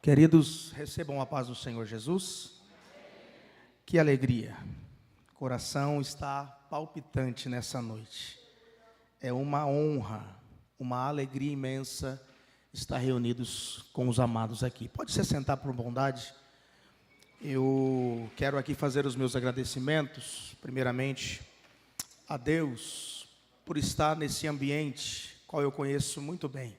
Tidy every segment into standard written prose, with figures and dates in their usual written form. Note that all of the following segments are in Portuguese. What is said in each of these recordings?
Queridos, recebam a paz do Senhor Jesus. Que alegria. O coração está palpitante nessa noite. É uma honra, uma alegria imensa estar reunidos com os amados aqui. Pode se sentar por bondade. Eu quero aqui fazer os meus agradecimentos, primeiramente, a Deus por estar nesse ambiente, qual eu conheço muito bem.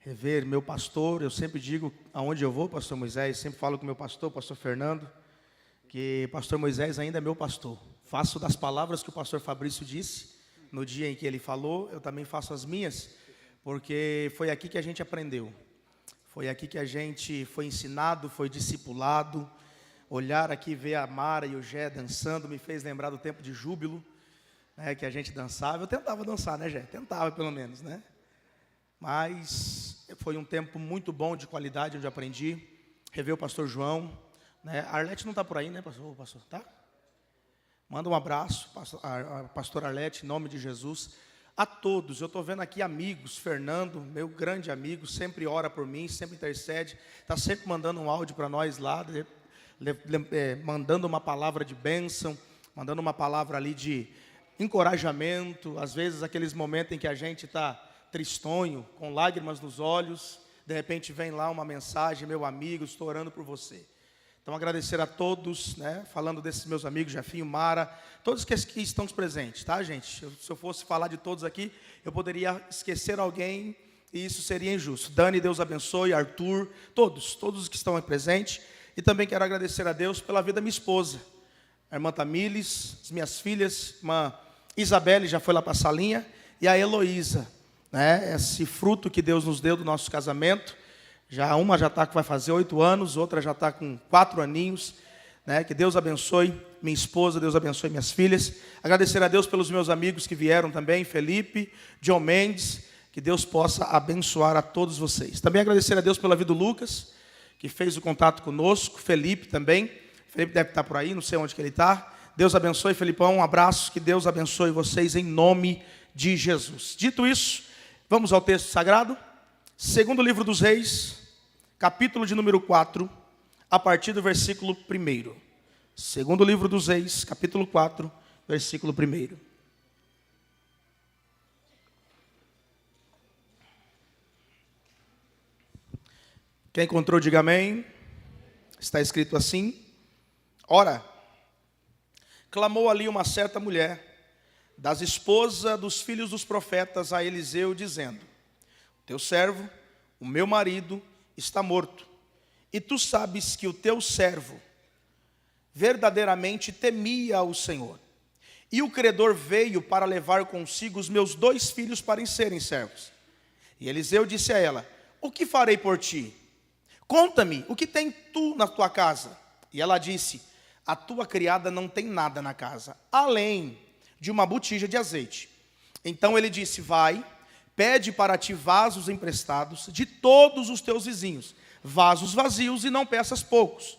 Rever meu pastor, eu sempre digo aonde eu vou, pastor Moisés, sempre falo com meu pastor Fernando, que pastor Moisés ainda é meu pastor. Faço das palavras que o pastor Fabrício disse, no dia em que ele falou, eu também faço as minhas, porque foi aqui que a gente aprendeu. Foi aqui que a gente foi ensinado, foi discipulado. Olhar aqui, ver a Mara e o Gé dançando, me fez lembrar do tempo de júbilo, né, que a gente dançava. Eu tentava dançar, né, Gé? Tentava pelo menos, né? Mas foi um tempo muito bom, de qualidade, onde aprendi. Rever o pastor João, né? A Arlete não está por aí, né, pastor? Tá? Manda um abraço, pastor Arlete, em nome de Jesus. A todos, eu estou vendo aqui amigos, Fernando, meu grande amigo, sempre ora por mim, sempre intercede, está sempre mandando um áudio para nós lá, mandando uma palavra de bênção, mandando uma palavra ali de encorajamento. Às vezes aqueles momentos em que a gente está tristonho, com lágrimas nos olhos, de repente vem lá uma mensagem: meu amigo, estou orando por você. Então agradecer a todos, né, falando desses meus amigos, Jefinho, Mara, todos que estão presentes, tá, gente? Se eu fosse falar de todos aqui, eu poderia esquecer alguém e isso seria injusto. Dani, Deus abençoe, Arthur, todos os que estão aí presentes. E também quero agradecer a Deus pela vida da minha esposa, a irmã Tamires, as minhas filhas, a irmã Isabelle já foi lá para a salinha, e a Heloísa, né, esse fruto que Deus nos deu do nosso casamento. Uma já está, vai fazer 8 anos, outra já está com 4 aninhos, né? Que Deus abençoe minha esposa, Deus abençoe minhas filhas. Agradecer a Deus pelos meus amigos que vieram também, Felipe, John Mendes, que Deus possa abençoar a todos vocês. Também agradecer a Deus pela vida do Lucas, que fez o contato conosco, Felipe também. Felipe deve estar por aí, não sei onde que ele está. Deus abençoe, Felipão, um abraço, que Deus abençoe vocês em nome de Jesus. Dito isso, vamos ao texto sagrado. Segundo livro dos Reis, capítulo de número 4, a partir do versículo 1. Segundo livro dos Reis, capítulo 4, versículo 1. Quem encontrou, diga amém. Está escrito assim: ora, clamou ali uma certa mulher, das esposas dos filhos dos profetas, a Eliseu, dizendo: teu servo, o meu marido, está morto, e tu sabes que o teu servo verdadeiramente temia o Senhor. E o credor veio para levar consigo os meus 2 filhos para serem servos. E Eliseu disse a ela: o que farei por ti? Conta-me, o que tem tu na tua casa? E ela disse: a tua criada não tem nada na casa, além de uma botija de azeite. Então ele disse: vai, pede para ti vasos emprestados de todos os teus vizinhos, vasos vazios, e não peças poucos.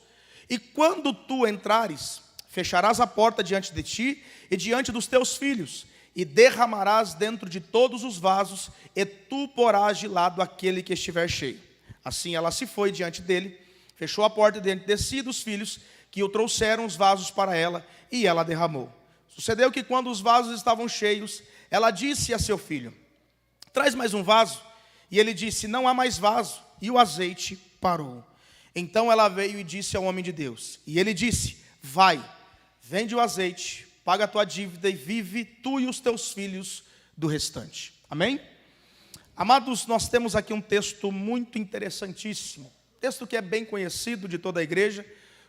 E quando tu entrares, fecharás a porta diante de ti e diante dos teus filhos, e derramarás dentro de todos os vasos, e tu porás de lado aquele que estiver cheio. Assim ela se foi diante dele, fechou a porta diante de si e dos filhos, que o trouxeram os vasos para ela, e ela derramou. Sucedeu que quando os vasos estavam cheios, ela disse a seu filho: traz mais um vaso. E ele disse: não há mais vaso. E o azeite parou. Então ela veio e disse ao homem de Deus. E ele disse: vai, vende o azeite, paga a tua dívida e vive tu e os teus filhos do restante. Amém? Amados, nós temos aqui um texto muito interessantíssimo. Texto que é bem conhecido de toda a igreja,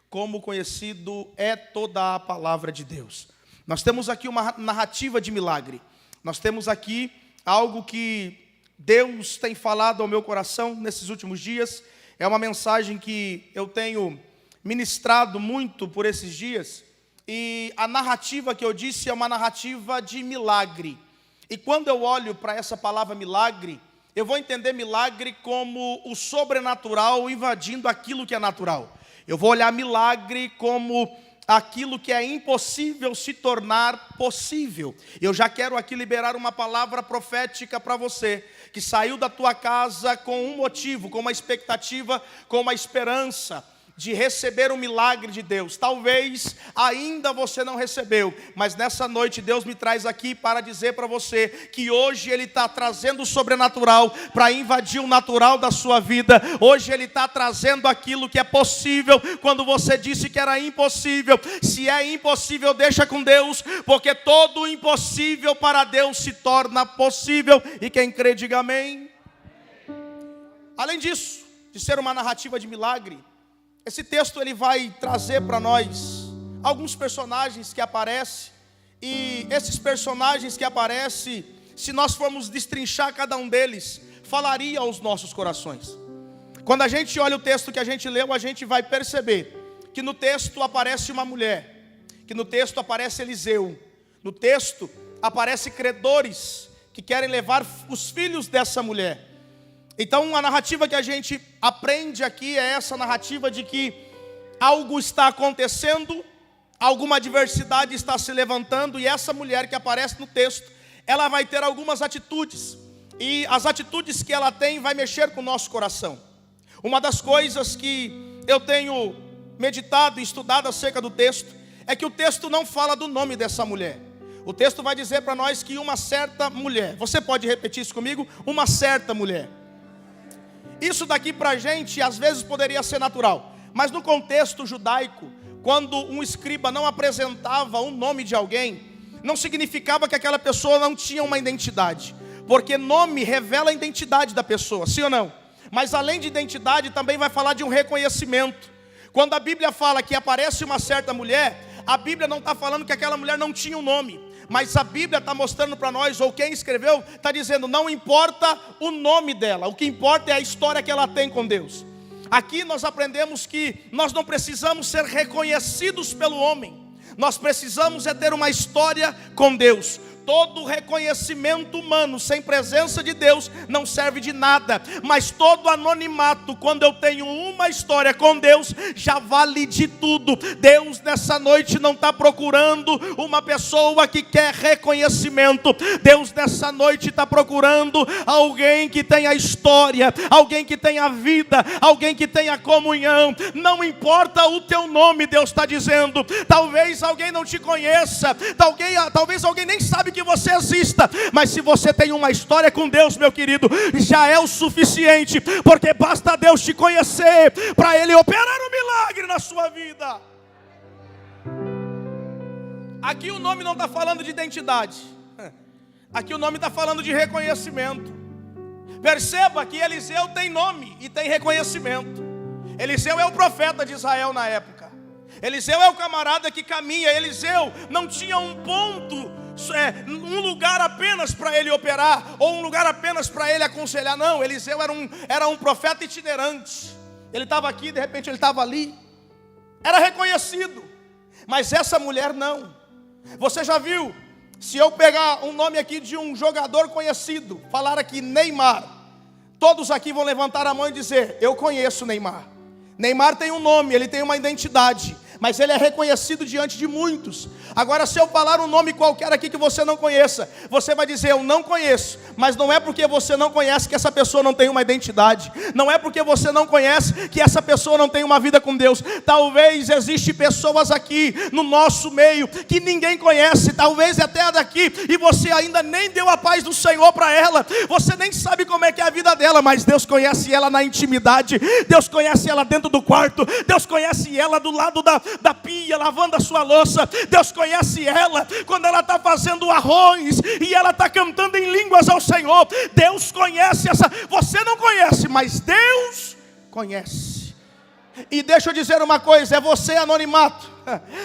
como conhecido é toda a palavra de Deus. Nós temos aqui uma narrativa de milagre. Nós temos aqui algo que Deus tem falado ao meu coração nesses últimos dias. É uma mensagem que eu tenho ministrado muito por esses dias. E a narrativa que eu disse é uma narrativa de milagre. E quando eu olho para essa palavra milagre, eu vou entender milagre como o sobrenatural invadindo aquilo que é natural. Eu vou olhar milagre como aquilo que é impossível se tornar possível. Eu já quero aqui liberar uma palavra profética para você, que saiu da tua casa com um motivo, com uma expectativa, com uma esperança de receber o milagre de Deus. Talvez ainda você não recebeu, mas nessa noite Deus me traz aqui para dizer para você que hoje Ele está trazendo o sobrenatural para invadir o natural da sua vida. Hoje Ele está trazendo aquilo que é possível quando você disse que era impossível. Se é impossível, deixa com Deus, porque todo impossível para Deus se torna possível. E quem crê, diga amém. Além disso, de ser uma narrativa de milagre, esse texto ele vai trazer para nós alguns personagens que aparecem, e esses personagens que aparecem, se nós formos destrinchar cada um deles, falaria aos nossos corações. Quando a gente olha o texto que a gente leu, a gente vai perceber que no texto aparece uma mulher, que no texto aparece Eliseu, no texto aparece credores que querem levar os filhos dessa mulher. Então a narrativa que a gente aprende aqui é essa narrativa de que algo está acontecendo, alguma adversidade está se levantando, e essa mulher que aparece no texto, ela vai ter algumas atitudes, e as atitudes que ela tem vai mexer com o nosso coração. Uma das coisas que eu tenho meditado e estudado acerca do texto, é que o texto não fala do nome dessa mulher. O texto vai dizer para nós que uma certa mulher, você pode repetir isso comigo? Uma certa mulher. Isso daqui para a gente às vezes poderia ser natural, mas no contexto judaico, quando um escriba não apresentava o nome de alguém, não significava que aquela pessoa não tinha uma identidade, porque nome revela a identidade da pessoa, sim ou não? Mas além de identidade também vai falar de um reconhecimento. Quando a Bíblia fala que aparece uma certa mulher, a Bíblia não está falando que aquela mulher não tinha um nome, mas a Bíblia está mostrando para nós, ou quem escreveu, está dizendo, não importa o nome dela, o que importa é a história que ela tem com Deus. Aqui nós aprendemos que nós não precisamos ser reconhecidos pelo homem, nós precisamos é ter uma história com Deus. Todo reconhecimento humano sem presença de Deus não serve de nada, mas todo anonimato, quando eu tenho uma história com Deus, já vale de tudo. Deus nessa noite não está procurando uma pessoa que quer reconhecimento. Deus nessa noite está procurando alguém que tenha história, alguém que tenha vida, alguém que tenha comunhão. Não importa o teu nome, Deus está dizendo. Talvez alguém não te conheça, talvez alguém nem sabe que você exista, mas se você tem uma história com Deus, meu querido, já é o suficiente, porque basta Deus te conhecer para Ele operar um milagre na sua vida. Aqui o nome não está falando de identidade, aqui o nome está falando de reconhecimento. Perceba que Eliseu tem nome e tem reconhecimento. Eliseu é o profeta de Israel na época, Eliseu é o camarada que caminha. Eliseu não tinha um ponto, um lugar apenas para ele operar, ou um lugar apenas para ele aconselhar. Não, Eliseu era um profeta itinerante. Ele estava aqui, de repente ele estava ali, era reconhecido. Mas essa mulher não. Você já viu, se eu pegar um nome aqui de um jogador conhecido, falar aqui Neymar, todos aqui vão levantar a mão e dizer, eu conheço Neymar. Neymar tem um nome, ele tem uma identidade, mas ele é reconhecido diante de muitos. Agora, se eu falar um nome qualquer aqui que você não conheça, você vai dizer, eu não conheço. Mas não é porque você não conhece que essa pessoa não tem uma identidade. Não é porque você não conhece que essa pessoa não tem uma vida com Deus. Talvez existem pessoas aqui no nosso meio que ninguém conhece, talvez até daqui, e você ainda nem deu a paz do Senhor para ela. Você nem sabe como é que é a vida dela, mas Deus conhece ela na intimidade. Deus conhece ela dentro do quarto. Deus conhece ela do lado da pia, lavando a sua louça. Deus conhece ela quando ela está fazendo arroz e ela está cantando em línguas ao Senhor. Deus conhece essa. Você não conhece, mas Deus conhece. E deixa eu dizer uma coisa, é você anonimato,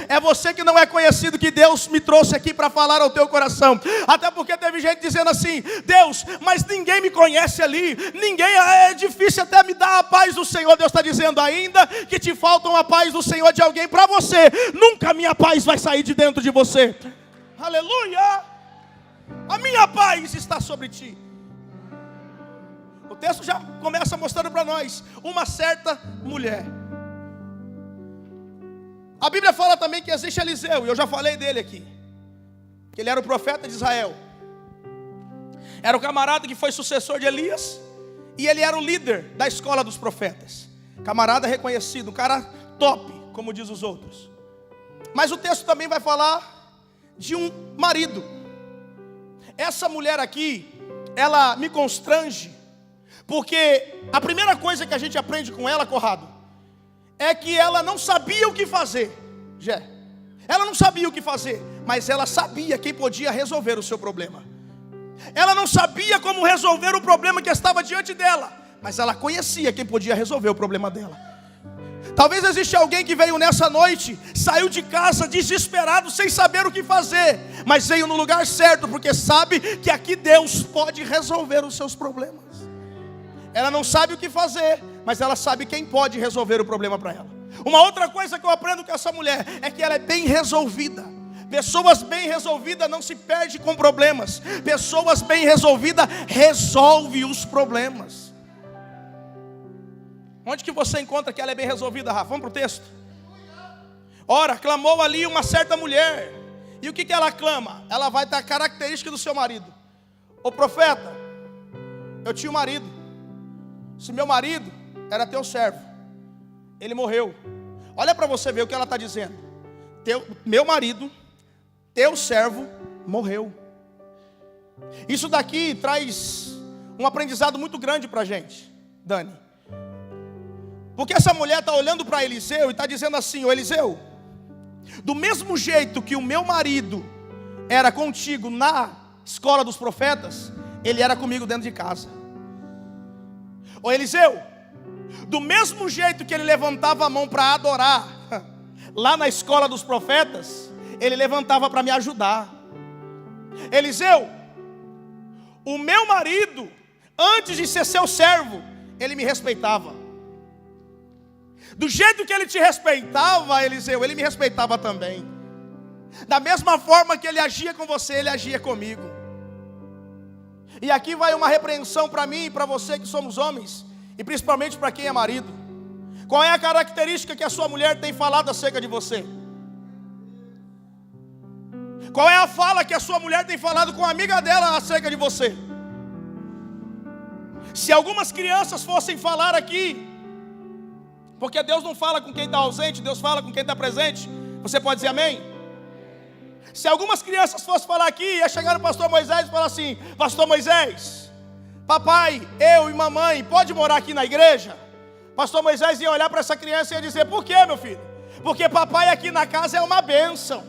é você que não é conhecido, que Deus me trouxe aqui para falar ao teu coração. Até porque teve gente dizendo assim, Deus, mas ninguém me conhece ali, ninguém, é difícil até me dar a paz do Senhor. Deus está dizendo, ainda que te faltam a paz do Senhor de alguém para você, nunca a minha paz vai sair de dentro de você. Aleluia! A minha paz está sobre ti. O texto já começa mostrando para nós uma certa mulher. A Bíblia fala também que existe Eliseu, e eu já falei dele aqui, que ele era o profeta de Israel. Era o camarada que foi sucessor de Elias, e ele era o líder da escola dos profetas. Camarada reconhecido, um cara top, como diz os outros. Mas o texto também vai falar de um marido. Essa mulher aqui, ela me constrange, porque a primeira coisa que a gente aprende com ela, Conrado, é que ela não sabia o que fazer. Ela não sabia o que fazer, mas ela sabia quem podia resolver o seu problema. Ela não sabia como resolver o problema que estava diante dela, mas ela conhecia quem podia resolver o problema dela. Talvez exista alguém que veio nessa noite, saiu de casa desesperado, sem saber o que fazer, mas veio no lugar certo, porque sabe que aqui Deus pode resolver os seus problemas. Ela não sabe o que fazer, mas ela sabe quem pode resolver o problema para ela. Uma outra coisa que eu aprendo com essa mulher é que ela é bem resolvida. Pessoas bem resolvidas não se perdem com problemas. Pessoas bem resolvidas resolvem os problemas. Onde que você encontra que ela é bem resolvida, Rafa? Vamos para o texto. Ora, clamou ali uma certa mulher. E o que ela clama? Ela vai dar a característica do seu marido. Ô profeta, eu tinha um marido. Se meu marido era teu servo, ele morreu. Olha para você ver o que ela está dizendo. Meu marido, teu servo, morreu. Isso daqui traz um aprendizado muito grande para a gente, Dani. Porque essa mulher está olhando para Eliseu e está dizendo assim: ô Eliseu, do mesmo jeito que o meu marido era contigo na escola dos profetas, ele era comigo dentro de casa. Ô Eliseu, do mesmo jeito que ele levantava a mão para adorar lá na escola dos profetas, ele levantava para me ajudar. Eliseu, o meu marido, antes de ser seu servo, ele me respeitava. Do jeito que ele te respeitava, Eliseu, ele me respeitava também. Da mesma forma que ele agia com você, ele agia comigo. E aqui vai uma repreensão para mim e para você que somos homens, e principalmente para quem é marido. Qual é a característica que a sua mulher tem falado acerca de você? Qual é a fala que a sua mulher tem falado com a amiga dela acerca de você? Se algumas crianças fossem falar aqui, porque Deus não fala com quem está ausente, Deus fala com quem está presente. Você pode dizer amém? Se algumas crianças fossem falar aqui, ia chegar no pastor Moisés e falar assim: pastor Moisés, papai, eu e mamãe, pode morar aqui na igreja? Pastor Moisés ia olhar para essa criança e ia dizer: por quê, meu filho? Porque papai aqui na casa é uma bênção.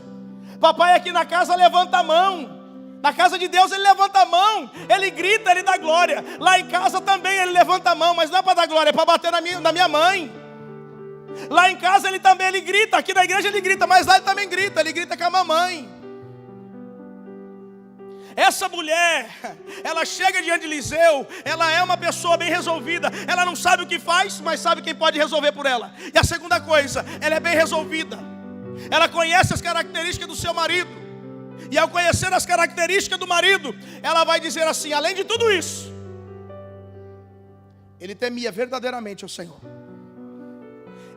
Papai aqui na casa levanta a mão. Na casa de Deus ele levanta a mão, ele grita, ele dá glória. Lá em casa também ele levanta a mão, mas não é para dar glória, é para bater na minha mãe. Lá em casa ele grita, aqui na igreja ele grita, mas lá ele também grita, ele grita com a mamãe. Essa mulher, ela chega diante de Eliseu, ela é uma pessoa bem resolvida. Ela não sabe o que faz, mas sabe quem pode resolver por ela. E a segunda coisa, ela é bem resolvida. Ela conhece as características do seu marido. E ao conhecer as características do marido, ela vai dizer assim: além de tudo isso, ele temia verdadeiramente o Senhor.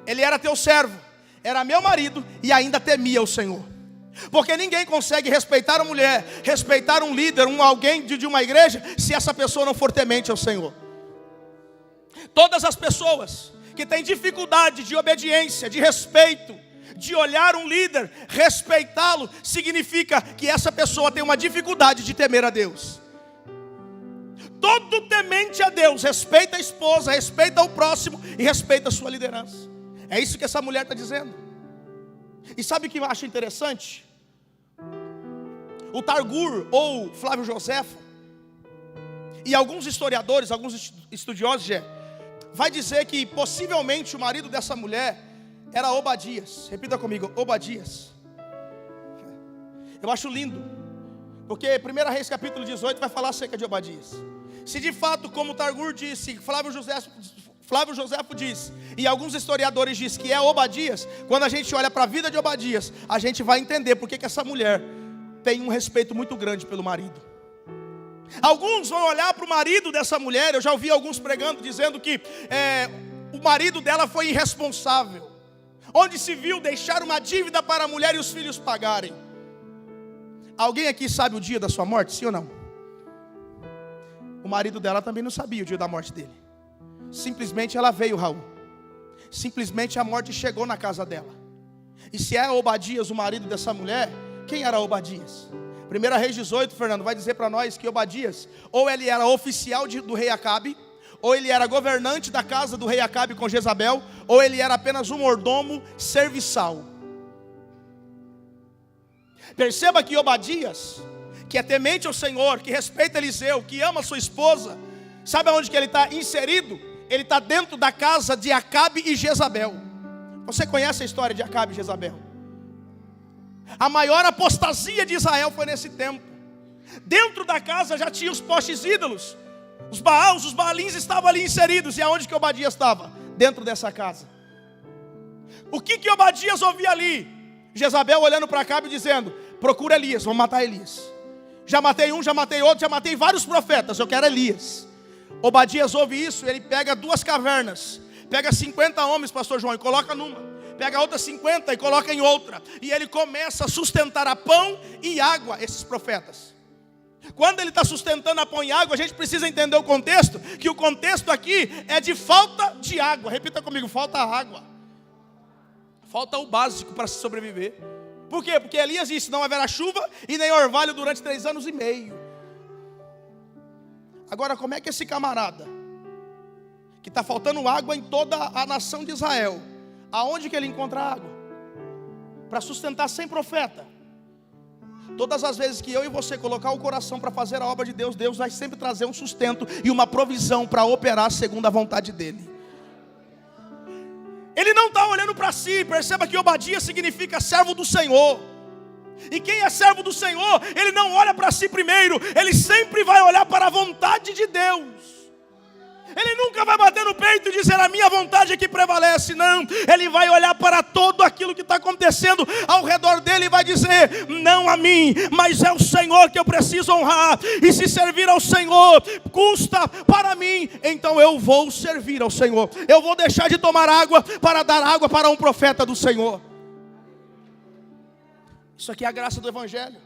Ele era teu servo, era meu marido e ainda temia o Senhor. Porque ninguém consegue respeitar uma mulher, respeitar um líder, alguém de uma igreja, se essa pessoa não for temente ao Senhor. Todas as pessoas que têm dificuldade de obediência, de respeito, de olhar um líder, respeitá-lo, significa que essa pessoa tem uma dificuldade de temer a Deus. Todo temente a Deus respeita a esposa, respeita o próximo e respeita a sua liderança. É isso que essa mulher está dizendo. E sabe o que eu acho interessante? O Targur, ou Flávio Joséfo, e alguns historiadores, alguns estudiosos, vai dizer que possivelmente o marido dessa mulher era Obadias. Repita comigo, Obadias. Eu acho lindo, porque 1 Reis capítulo 18 vai falar acerca de Obadias. Se de fato, como o Targur disse, Flávio Joséfo diz, e alguns historiadores dizem que é Obadias, quando a gente olha para a vida de Obadias, a gente vai entender porque que essa mulher tem um respeito muito grande pelo marido. Alguns vão olhar para o marido dessa mulher, eu já ouvi alguns pregando, dizendo que o marido dela foi irresponsável, onde se viu deixar uma dívida para a mulher e os filhos pagarem. Alguém aqui sabe o dia da sua morte, sim ou não? O marido dela também não sabia o dia da morte dele. Simplesmente ela veio, Raul. Simplesmente a morte chegou na casa dela. E se é Obadias o marido dessa mulher, quem era Obadias? 1 Reis 18, Fernando, vai dizer para nós que Obadias, ou ele era oficial do rei Acabe, ou ele era governante da casa do rei Acabe com Jezabel, ou ele era apenas um mordomo serviçal. Perceba que Obadias, que é temente ao Senhor, que respeita Eliseu, que ama sua esposa, sabe aonde que ele está inserido? Ele está dentro da casa de Acabe e Jezabel. Você conhece a história de Acabe e Jezabel? A maior apostasia de Israel foi nesse tempo. Dentro da casa já tinha os postes ídolos. Os Baals, os Baalins estavam ali inseridos. E aonde que Obadias estava? Dentro dessa casa. O que Obadias ouvia ali? Jezabel olhando para Acabe dizendo: procura Elias, vamos matar Elias. Já matei um, já matei outro, já matei vários profetas, eu quero Elias. Obadias ouve isso, ele pega 2 cavernas, pega 50 homens, pastor João, e coloca numa, pega outras 50 e coloca em outra, e ele começa a sustentar a pão e água esses profetas. Quando ele está sustentando a pão e água, a gente precisa entender o contexto, que o contexto aqui é de falta de água. Repita comigo: falta água. Falta o básico para se sobreviver. Por quê? Porque Elias disse: não haverá chuva e nem orvalho durante 3 anos e meio. Agora, como é que esse camarada, que está faltando água em toda a nação de Israel, aonde que ele encontra água? Para sustentar 100 profetas. Todas as vezes que eu e você colocar o coração para fazer a obra de Deus, Deus vai sempre trazer um sustento e uma provisão para operar segundo a vontade dEle. Ele não está olhando para si. Perceba que Obadias significa servo do Senhor. E quem é servo do Senhor, ele não olha para si primeiro, ele sempre vai olhar para a vontade de Deus. Ele nunca vai bater no peito e dizer: a minha vontade é que prevalece. Não, ele vai olhar para todo aquilo que está acontecendo ao redor dele e vai dizer: não a mim, mas é o Senhor que eu preciso honrar. E se servir ao Senhor custa para mim, então eu vou servir ao Senhor. Eu vou deixar de tomar água para dar água para um profeta do Senhor. Isso aqui é a graça do Evangelho.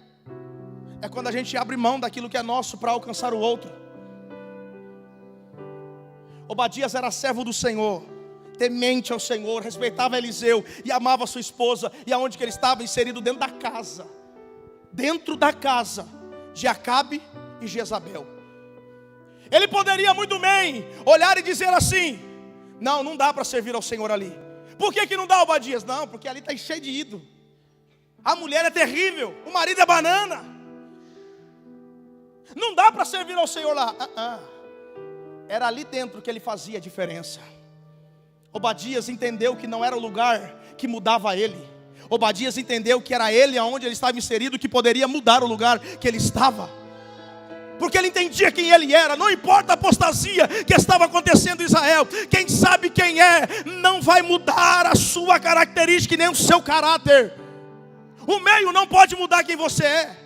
É quando a gente abre mão daquilo que é nosso para alcançar o outro. Obadias era servo do Senhor, temente ao Senhor, respeitava Eliseu e amava sua esposa. E aonde que ele estava? Inserido dentro da casa. Dentro da casa de Acabe e Jezabel. Ele poderia muito bem olhar e dizer assim: não dá para servir ao Senhor ali. Por que não dá, Obadias? Não, porque ali está cheio de ídolo. A mulher é terrível, o marido é banana. Não dá para servir ao Senhor lá. Era ali dentro que ele fazia a diferença. Obadias entendeu que não era o lugar que mudava ele. Obadias entendeu que era ele aonde ele estava inserido que poderia mudar o lugar que ele estava. Porque ele entendia quem ele era. Não importa a apostasia que estava acontecendo em Israel. Quem sabe quem é não vai mudar a sua característica e nem o seu caráter. O meio não pode mudar quem você é.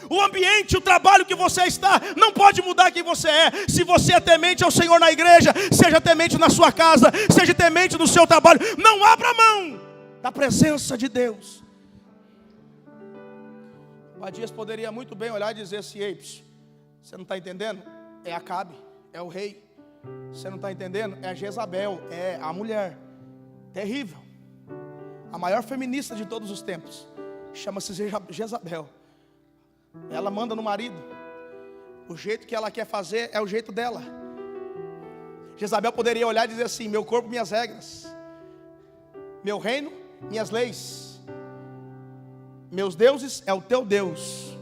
O ambiente, o trabalho que você está não pode mudar quem você é. Se você é temente ao Senhor na igreja, seja temente na sua casa, seja temente no seu trabalho. Não abra mão da presença de Deus. Obadias poderia muito bem olhar e dizer assim: ei, você não está entendendo? É Acabe, é o rei. Você não está entendendo? É a Jezabel, é a mulher terrível, a maior feminista de todos os tempos. Chama-se Jezabel. Ela manda no marido. O jeito que ela quer fazer é o jeito dela. Jezabel poderia olhar e dizer assim: meu corpo, minhas regras, meu reino, minhas leis, meus deuses é o teu Deus.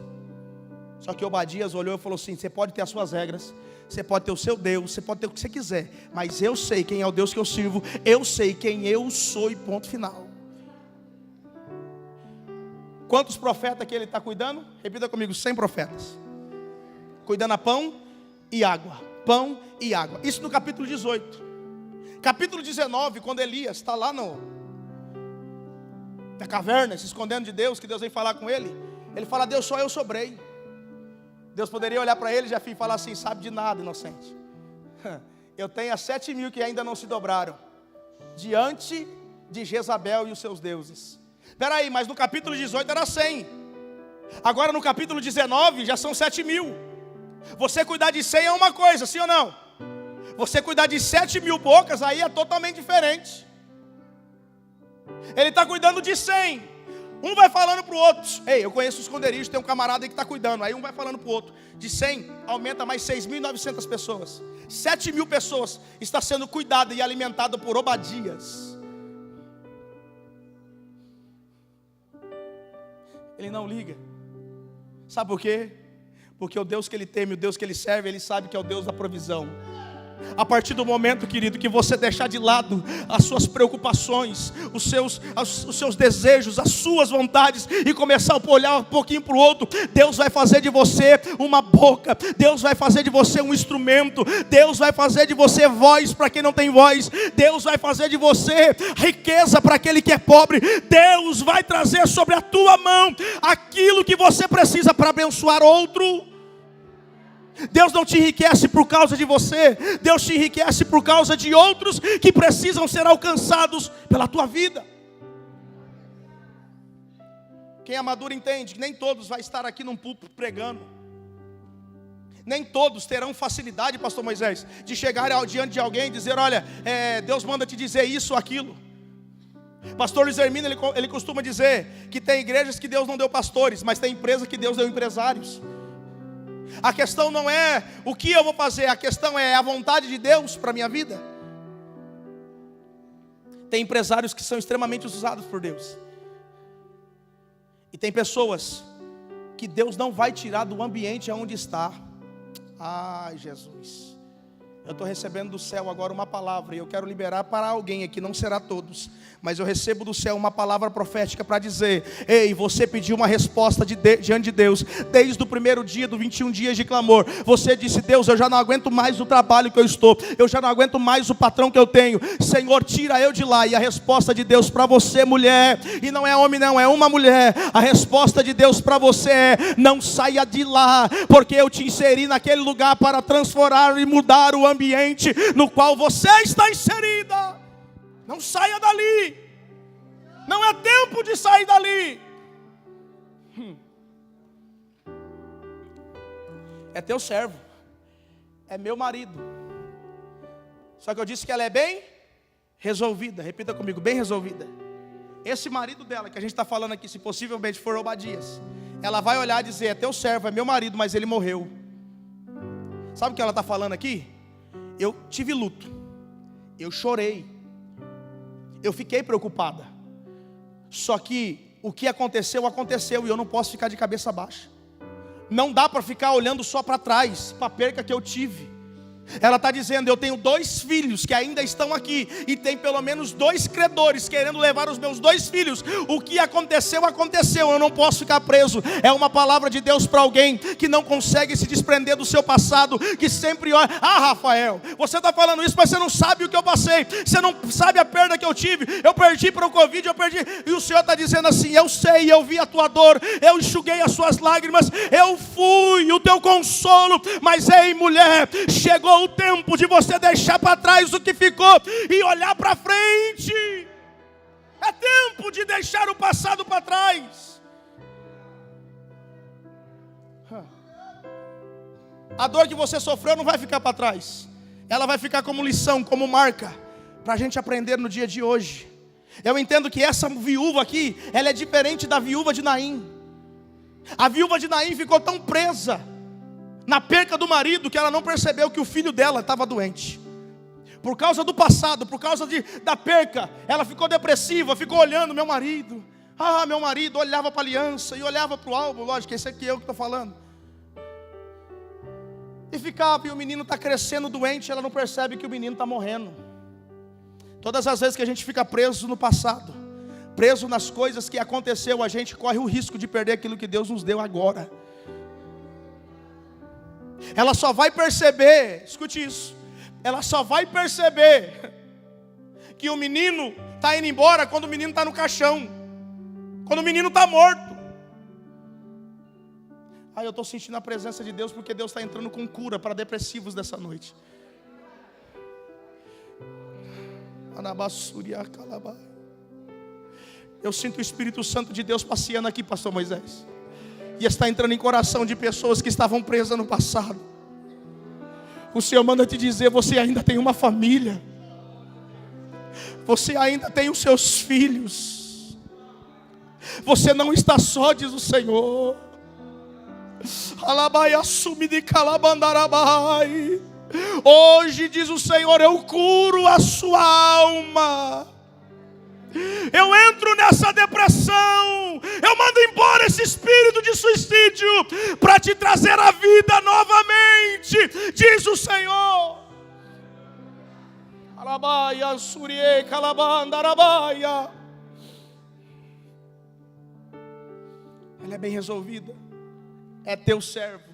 Só que Obadias olhou e falou assim: você pode ter as suas regras, você pode ter o seu Deus, você pode ter o que você quiser, mas eu sei quem é o Deus que eu sirvo, eu sei quem eu sou e ponto final. Quantos profetas que ele está cuidando? Repita comigo: 100 profetas. Cuidando a pão e água. Pão e água. Isso no capítulo 18. Capítulo 19, quando Elias está lá na caverna, se escondendo de Deus, que Deus vem falar com ele. Ele fala: Deus, só eu sobrei. Deus poderia olhar para ele e falar assim: sabe de nada, inocente. Eu tenho as 7.000 que ainda não se dobraram diante de Jezabel e os seus deuses. Espera aí, mas no capítulo 18 era 100. Agora no capítulo 19 já são 7.000. Você cuidar de 100 é uma coisa, sim ou não? Você cuidar de 7.000 bocas, aí é totalmente diferente. Ele está cuidando de 100. Um vai falando para o outro. Ei, eu conheço o esconderijo, tem um camarada aí que está cuidando. Aí um vai falando para o outro. De 100, aumenta mais 6.900 pessoas. 7.000 pessoas está sendo cuidada e alimentada por Obadias. Ele não liga. Sabe por quê? Porque o Deus que ele teme, o Deus que ele serve, ele sabe que é o Deus da provisão. A partir do momento, querido, que você deixar de lado as suas preocupações, os seus desejos, as suas vontades, e começar a olhar um pouquinho para o outro, Deus vai fazer de você uma boca, Deus vai fazer de você um instrumento, Deus vai fazer de você voz para quem não tem voz, Deus vai fazer de você riqueza para aquele que é pobre, Deus vai trazer sobre a tua mão aquilo que você precisa para abençoar outro. Deus não te enriquece por causa de você, Deus te enriquece por causa de outros que precisam ser alcançados pela tua vida. Quem é maduro entende que nem todos vai estar aqui num púlpito pregando. Nem todos terão facilidade, pastor Moisés, de chegar diante de alguém e dizer, olha, Deus manda te dizer isso ou aquilo. Pastor Luiz Hermino, ele costuma dizer que tem igrejas que Deus não deu pastores, mas tem empresas que Deus deu empresários. A questão não é o que eu vou fazer, a questão é a vontade de Deus para a minha vida. Tem empresários que são extremamente usados por Deus. E tem pessoas que Deus não vai tirar do ambiente onde está. Ai, Jesus. Eu estou recebendo do céu agora uma palavra, e eu quero liberar para alguém aqui, não será todos, mas eu recebo do céu uma palavra profética para dizer, ei, você pediu uma resposta diante de Deus, desde o primeiro dia, do 21 dias de clamor, você disse, Deus, eu já não aguento mais o trabalho que eu estou, eu já não aguento mais o patrão que eu tenho, Senhor, tira eu de lá. E a resposta de Deus para você, mulher, e não é homem não, é uma mulher, a resposta de Deus para você é, não saia de lá, porque eu te inseri naquele lugar para transformar e mudar o ambiente no qual você está inserida. Não saia dali. Não é tempo de sair dali. É teu servo, é meu marido. Só que eu disse que ela é bem resolvida. Repita comigo, bem resolvida. Esse marido dela que a gente está falando aqui, se possivelmente for Obadias, ela vai olhar e dizer, é teu servo, é meu marido, mas ele morreu. Sabe o que ela está falando aqui? Eu tive luto, eu chorei, eu fiquei preocupada. Só que o que aconteceu, aconteceu, e eu não posso ficar de cabeça baixa. Não dá para ficar olhando só para trás, para a perca que eu tive. Ela está dizendo, eu tenho 2 filhos que ainda estão aqui, e tem pelo menos 2 credores querendo levar os meus 2 filhos. O que aconteceu, aconteceu, eu não posso ficar preso. É uma palavra de Deus para alguém que não consegue se desprender do seu passado, que sempre olha, Rafael, você está falando isso, mas você não sabe o que eu passei, você não sabe a perda que eu tive, eu perdi para o Covid, eu perdi, e o Senhor está dizendo assim, eu sei, eu vi a tua dor, eu enxuguei as suas lágrimas, eu fui o teu consolo, mas ei, mulher, chegou o tempo de você deixar para trás o que ficou e olhar para frente. É tempo de deixar o passado para trás. A dor que você sofreu não vai ficar para trás, ela vai ficar como lição, como marca, para a gente aprender no dia de hoje. Eu entendo que essa viúva aqui, ela é diferente da viúva de Naim. A viúva de Naim ficou tão presa na perca do marido que ela não percebeu que o filho dela estava doente. Por causa do passado, por causa da perca, ela ficou depressiva, ficou olhando, meu marido, olhava para a aliança e olhava para o álbum, lógico, esse aqui é eu que estou falando. E ficava, e o menino está crescendo doente, ela não percebe que o menino está morrendo. Todas as vezes que a gente fica preso no passado, preso nas coisas que aconteceu, a gente corre o risco de perder aquilo que Deus nos deu agora. Ela só vai perceber, escute isso, ela só vai perceber que o menino está indo embora quando o menino está no caixão, quando o menino está morto. Eu estou sentindo a presença de Deus, porque Deus está entrando com cura para depressivos dessa noite. Eu sinto o Espírito Santo de Deus passeando aqui, pastor Moisés, e está entrando em coração de pessoas que estavam presas no passado. O Senhor manda te dizer: você ainda tem uma família, você ainda tem os seus filhos, você não está só, diz o Senhor. Hoje, diz o Senhor, eu curo a sua alma. Eu entro nessa depressão, eu mando embora esse espírito de suicídio para te trazer a vida novamente, diz o Senhor. Ela é bem resolvida, é teu servo,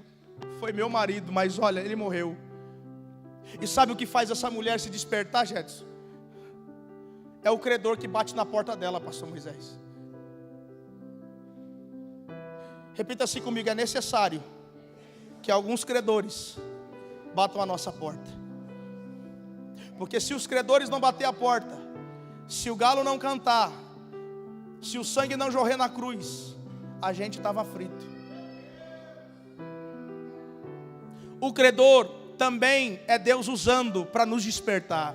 foi meu marido, mas olha, ele morreu. E sabe o que faz essa mulher se despertar, Jetson? É o credor que bate na porta dela, pastor Moisés. Repita assim comigo: é necessário que alguns credores batam a nossa porta. Porque se os credores não bater a porta, se o galo não cantar, se o sangue não jorrer na cruz, a gente estava frito. O credor também é Deus usando para nos despertar.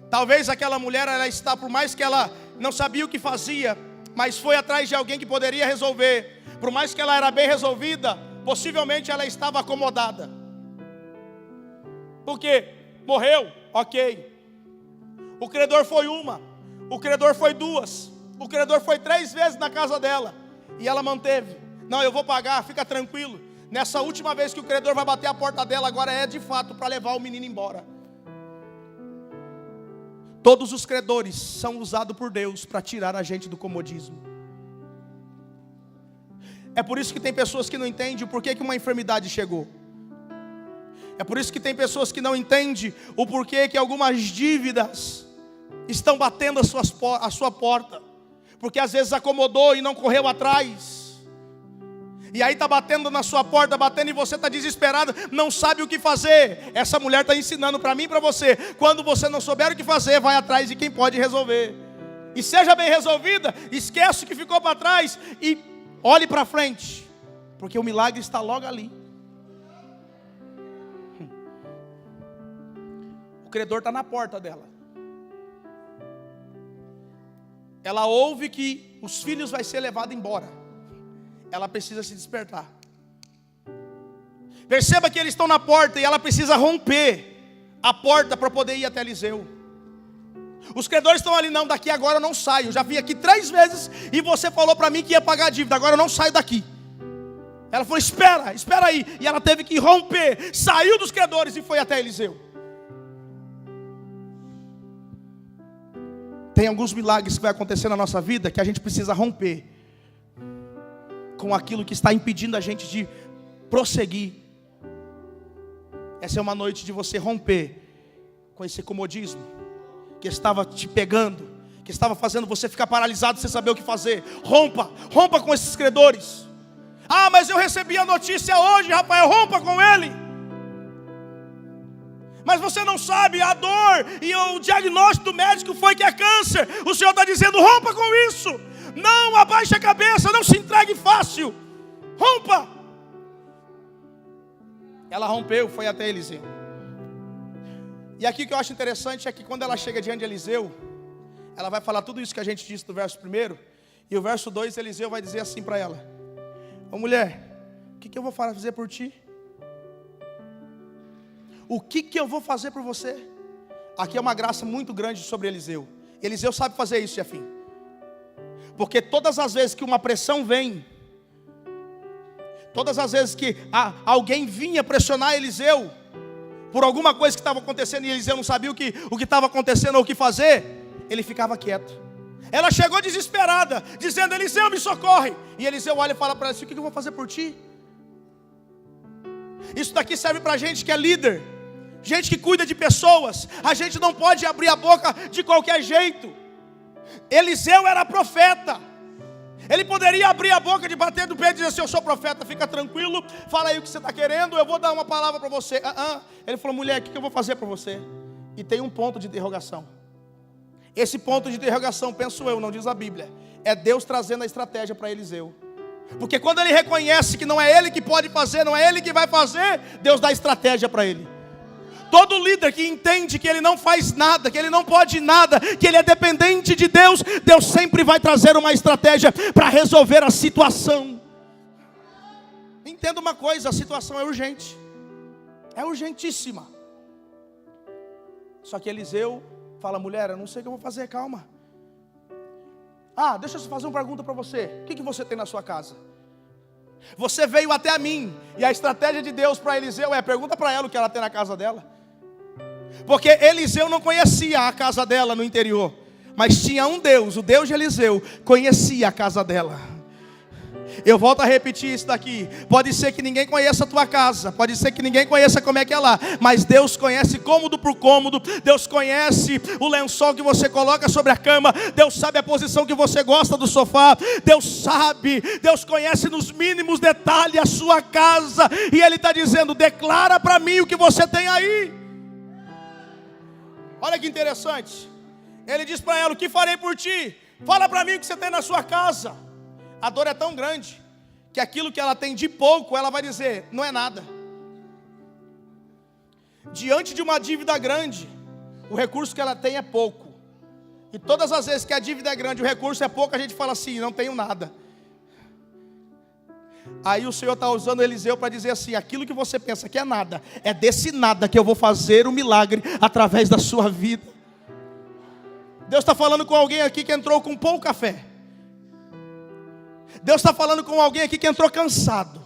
Talvez aquela mulher, ela está, por mais que ela não sabia o que fazia, mas foi atrás de alguém que poderia resolver. Por mais que ela era bem resolvida, possivelmente ela estava acomodada. Por quê? Morreu, ok. O credor foi uma, o credor foi duas, o credor foi 3 vezes na casa dela, e ela manteve. Não, eu vou pagar, fica tranquilo. Nessa última vez que o credor vai bater a porta dela, agora é de fato para levar o menino embora. Todos os credores são usados por Deus para tirar a gente do comodismo. É por isso que tem pessoas que não entendem o porquê que uma enfermidade chegou. É por isso que tem pessoas que não entendem o porquê que algumas dívidas estão batendo a sua porta. Porque às vezes acomodou e não correu atrás. E aí está batendo na sua porta, batendo, e você está desesperado, não sabe o que fazer. Essa mulher está ensinando para mim e para você: quando você não souber o que fazer, vai atrás de quem pode resolver. E seja bem resolvida, esquece o que ficou para trás e olhe para frente, porque o milagre está logo ali. O credor está na porta dela. Ela ouve que os filhos vão ser levados embora. Ela precisa se despertar. Perceba que eles estão na porta e ela precisa romper a porta para poder ir até Eliseu. Os credores estão ali: não, daqui agora eu não saio. Eu já vim aqui 3 vezes e você falou para mim que ia pagar a dívida, agora eu não saio daqui. Ela falou: espera aí. E ela teve que romper, saiu dos credores e foi até Eliseu. Tem alguns milagres que vai acontecer na nossa vida que a gente precisa romper com aquilo que está impedindo a gente de prosseguir. Essa é uma noite de você romper com esse comodismo que estava te pegando, que estava fazendo você ficar paralisado sem saber o que fazer. Rompa com esses credores. Ah, mas eu recebi a notícia hoje, Rafael. Rompa com ele. Mas você não sabe a dor e o diagnóstico do médico foi que é câncer. O Senhor está dizendo: rompa com isso. Não abaixe a cabeça, não se entregue fácil. Rompa. Ela rompeu, foi até Eliseu. E aqui o que eu acho interessante é que quando ela chega diante de Eliseu, ela vai falar tudo isso que a gente disse do verso 1. E o verso 2, Eliseu vai dizer assim para ela: ô mulher, o que eu vou fazer por ti? O que eu vou fazer por você? Aqui é uma graça muito grande sobre Eliseu. Eliseu sabe fazer isso, Jefim. Porque todas as vezes que uma pressão vem, todas as vezes que alguém vinha pressionar Eliseu por alguma coisa que estava acontecendo e Eliseu não sabia o que estava acontecendo ou o que fazer, ele ficava quieto. Ela chegou desesperada, dizendo: Eliseu, me socorre. E Eliseu olha e fala para ela: o que eu vou fazer por ti? Isso daqui serve para gente que é líder, gente que cuida de pessoas. A gente não pode abrir a boca de qualquer jeito. Eliseu era profeta. Ele poderia abrir a boca, de bater do pé e dizer assim: eu sou profeta, fica tranquilo, fala aí o que você está querendo, eu vou dar uma palavra para você. Ele falou: mulher, o que eu vou fazer para você? E tem um ponto de interrogação. Esse ponto de interrogação, penso eu, não diz a Bíblia, é Deus trazendo a estratégia para Eliseu. Porque quando ele reconhece que não é ele que pode fazer, não é ele que vai fazer, Deus dá estratégia para ele. Todo líder que entende que ele não faz nada, que ele não pode nada, que ele é dependente de Deus, Deus sempre vai trazer uma estratégia para resolver a situação. Entenda uma coisa, a situação é urgente. É urgentíssima. Só que Eliseu fala: mulher, eu não sei o que eu vou fazer, calma. Deixa eu fazer uma pergunta para você. O que você tem na sua casa? Você veio até mim, e a estratégia de Deus para Eliseu é: pergunta para ela o que ela tem na casa dela. Porque Eliseu não conhecia a casa dela no interior, mas tinha um Deus, o Deus de Eliseu, conhecia a casa dela. Eu volto a repetir isso daqui. Pode ser que ninguém conheça a tua casa, pode ser que ninguém conheça como é que é lá, mas Deus conhece cômodo por cômodo. Deus conhece o lençol que você coloca sobre a cama. Deus sabe a posição que você gosta do sofá. Deus sabe, Deus conhece nos mínimos detalhes a sua casa. E Ele está dizendo: declara para mim o que você tem aí. Olha que interessante. Ele diz para ela: o que farei por ti? Fala para mim o que você tem na sua casa. A dor é tão grande que aquilo que ela tem de pouco, ela vai dizer: não é nada. Diante de uma dívida grande, o recurso que ela tem é pouco. E todas as vezes que a dívida é grande, o recurso é pouco, a gente fala assim: não tenho nada. Aí o Senhor está usando Eliseu para dizer assim: aquilo que você pensa que é nada, é desse nada que eu vou fazer o milagre através da sua vida. Deus está falando com alguém aqui que entrou com pouco café. Deus está falando com alguém aqui que entrou cansado.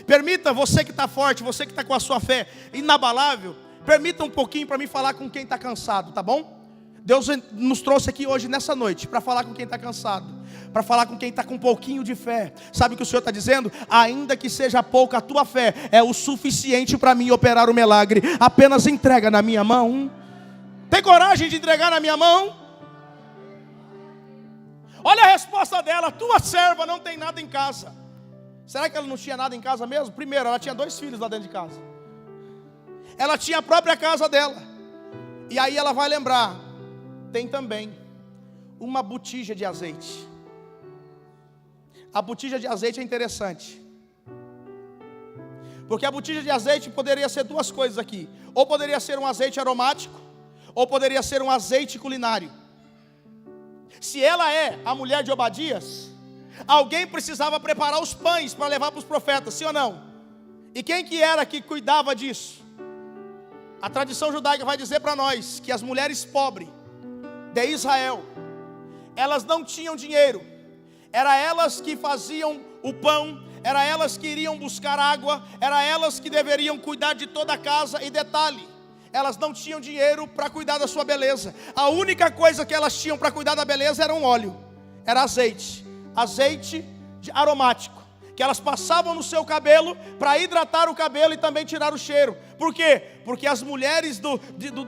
Permita, você que está forte, você que está com a sua fé inabalável, permita um pouquinho para mim falar com quem está cansado, tá bom? Deus nos trouxe aqui hoje, nessa noite, para falar com quem está cansado, para falar com quem está com um pouquinho de fé. Sabe o que o Senhor está dizendo? Ainda que seja pouca, a tua fé é o suficiente para mim operar o milagre. Apenas entrega na minha mão. Tem coragem de entregar na minha mão? Olha a resposta dela: tua serva não tem nada em casa. Será que ela não tinha nada em casa mesmo? Primeiro, ela tinha 2 filhos lá dentro de casa. Ela tinha a própria casa dela. E aí ela vai lembrar: tem também uma botija de azeite. A botija de azeite é interessante, porque a botija de azeite poderia ser 2 coisas aqui. Ou poderia ser um azeite aromático, ou poderia ser um azeite culinário. Se ela é a mulher de Obadias, alguém precisava preparar os pães para levar para os profetas, sim ou não? E quem que era que cuidava disso? A tradição judaica vai dizer para nós que as mulheres pobres de Israel, elas não tinham dinheiro. Era elas que faziam o pão, era elas que iriam buscar água, era elas que deveriam cuidar de toda a casa. E detalhe, elas não tinham dinheiro para cuidar da sua beleza. A única coisa que elas tinham para cuidar da beleza era um óleo, era azeite aromático, que elas passavam no seu cabelo para hidratar o cabelo e também tirar o cheiro. Por quê? Porque as mulheres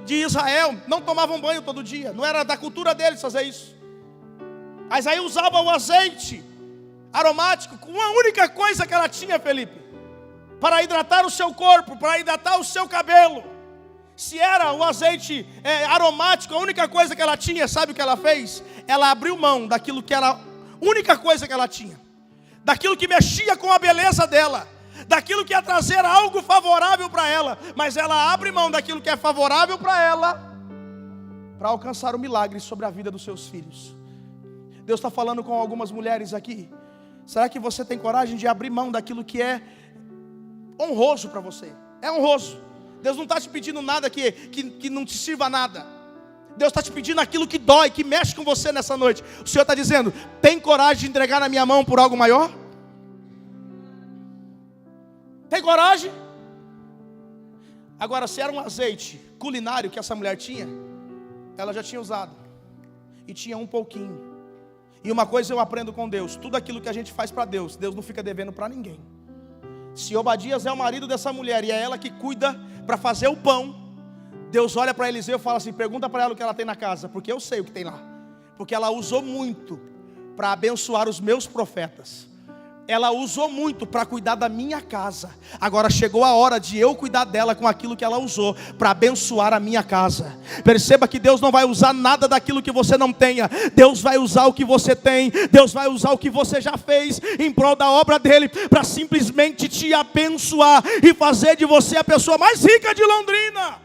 de Israel não tomavam banho todo dia, não era da cultura deles fazer isso. Mas aí usavam o azeite aromático, com uma única coisa que ela tinha, Felipe, para hidratar o seu corpo, para hidratar o seu cabelo. Se era o azeite aromático, a única coisa que ela tinha, sabe o que ela fez? Ela abriu mão daquilo que era a única coisa que ela tinha, daquilo que mexia com a beleza dela, daquilo que ia trazer algo favorável para ela, mas ela abre mão daquilo que é favorável para ela, para alcançar o milagre sobre a vida dos seus filhos. Deus está falando com algumas mulheres aqui. Será que você tem coragem de abrir mão daquilo que é honroso para você? É honroso. Deus não está te pedindo nada que não te sirva a nada. Deus está te pedindo aquilo que dói, que mexe com você nessa noite. O Senhor está dizendo: tem coragem de entregar na minha mão por algo maior? Tem coragem? Agora, se era um azeite culinário que essa mulher tinha, ela já tinha usado, e tinha um pouquinho. E uma coisa eu aprendo com Deus: tudo aquilo que a gente faz para Deus, Deus não fica devendo para ninguém. Se Obadias é o marido dessa mulher e é ela que cuida para fazer o pão, Deus olha para Eliseu e fala assim: pergunta para ela o que ela tem na casa, porque eu sei o que tem lá. Porque ela usou muito para abençoar os meus profetas. ela usou muito para cuidar da minha casa. Agora chegou a hora de eu cuidar dela com aquilo que ela usou para abençoar a minha casa. Perceba que Deus não vai usar nada daquilo que você não tenha. Deus vai usar o que você tem. Deus vai usar o que você já fez em prol da obra dele, para simplesmente te abençoar e fazer de você a pessoa mais rica de Londrina.